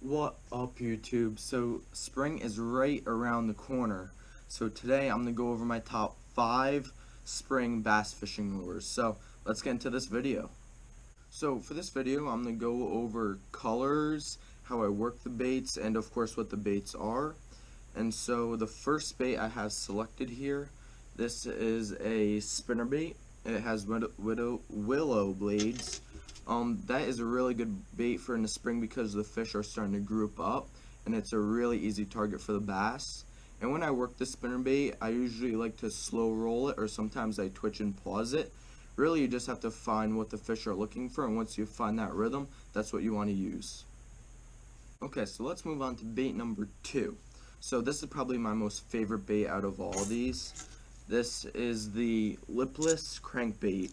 What up, YouTube? So spring is right around the corner. So today I'm gonna go over my top 5 spring bass fishing lures. So let's get into this video. So for this video I'm gonna go over colors, how I work the baits, and of course what the baits are. And so the first bait I have selected here, this is a spinnerbait. It has willow blades. That is a really good bait for in the spring because the fish are starting to group up, and it's a really easy target for the bass. And when I work the spinnerbait, I usually like to slow roll it, or sometimes I twitch and pause it. Really, you just have to find what the fish are looking for, and once you find that rhythm, that's what you want to use. Okay, so let's move on to bait number 2. So this is probably my most favorite bait out of all of these. This is the lipless crankbait.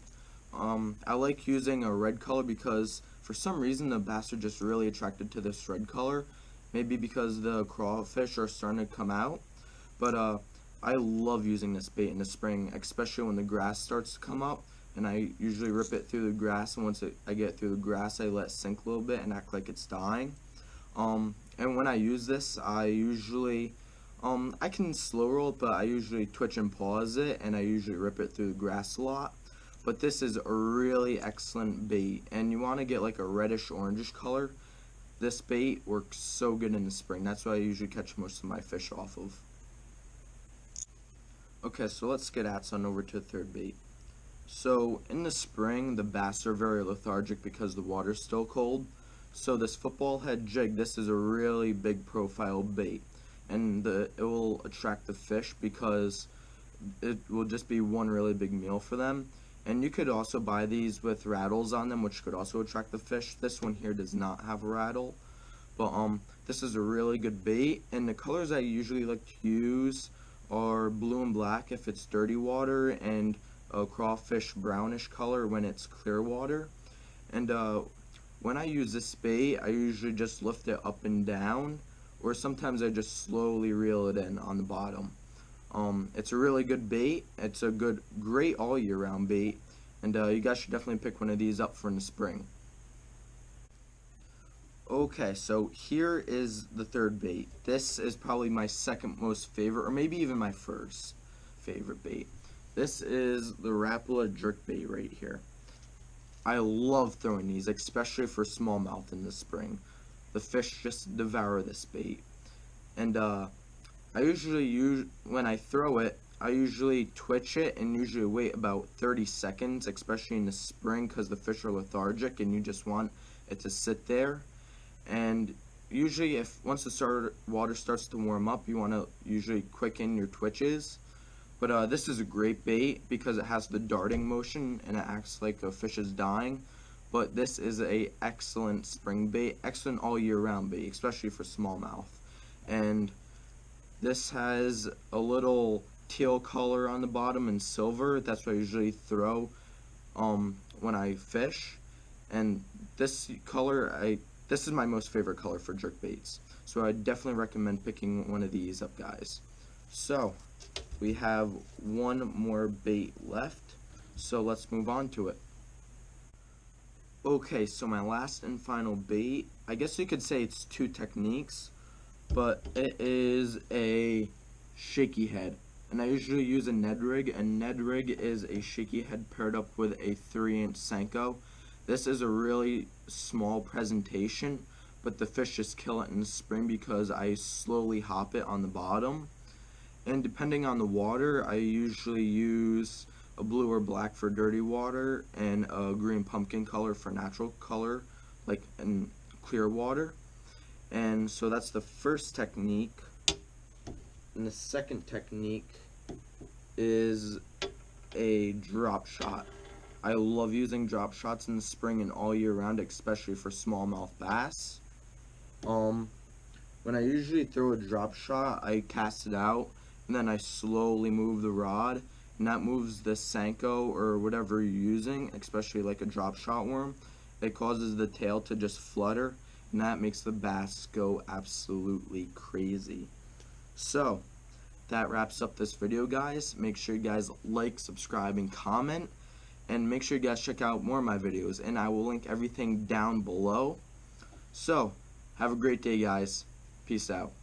I like using a red color because for some reason the bass are just really attracted to this red color. Maybe because the crawfish are starting to come out. But I love using this bait in the spring, especially when the grass starts to come up. And I usually rip it through the grass, and once I get through the grass, I let it sink a little bit and act like it's dying. And when I use this, I usually, I can slow roll it, but I usually twitch and pause it, and I usually rip it through the grass a lot. But this is a really excellent bait, and you want to get like a reddish orangish color. This bait works so good in the spring. That's what I usually catch most of my fish off of. Okay, so let's get on over to the third bait. So in the spring, the bass are very lethargic because the water's still cold. So this football head jig, this is a really big profile bait, and it will attract the fish because it will just be one really big meal for them. And you could also buy these with rattles on them, which could also attract the fish. This one here does not have a rattle, but this is a really good bait. And the colors I usually like to use are blue and black if it's dirty water, and a crawfish brownish color when it's clear water. And when I use this bait, I usually just lift it up and down, or sometimes I just slowly reel it in on the bottom. It's a really good bait. It's a great all year round bait, and you guys should definitely pick one of these up for in the spring. Okay, so here is the third bait. This is probably my second most favorite, or maybe even my first favorite bait. This is the Rapala jerk bait right here. I love throwing these, especially for smallmouth in the spring. The fish just devour this bait. And I usually when I throw it, I usually twitch it and usually wait about 30 seconds, especially in the spring because the fish are lethargic and you just want it to sit there. And usually once the water starts to warm up, you want to usually quicken your twitches. But this is a great bait because it has the darting motion and it acts like a fish is dying. But this is a excellent spring bait, excellent all year round bait, especially for smallmouth. And this has a little teal color on the bottom and silver. That's what I usually throw when I fish. And this color, this is my most favorite color for jerk baits. So I definitely recommend picking one of these up, guys. So we have one more bait left, so let's move on to it. Okay, so my last and final bait, I guess you could say it's two techniques, but it is a shaky head. And I usually use a Ned rig, and Ned rig is a shaky head paired up with a 3-inch Senko. This is a really small presentation, but the fish just kill it in the spring because I slowly hop it on the bottom. And depending on the water, I usually use a blue or black for dirty water and a green pumpkin color for natural color, like in clear water. And so that's the first technique. And the second technique is a drop shot. I love using drop shots in the spring and all year round, especially for smallmouth bass. When I usually throw a drop shot, I cast it out, and then I slowly move the rod, and that moves the Senko or whatever you're using, especially like a drop shot worm. It causes the tail to just flutter, and that makes the bass go absolutely crazy. So that wraps up this video, guys. Make sure you guys like, subscribe, and comment, and make sure you guys check out more of my videos, and I will link everything down below. So Have a great day, guys. Peace out.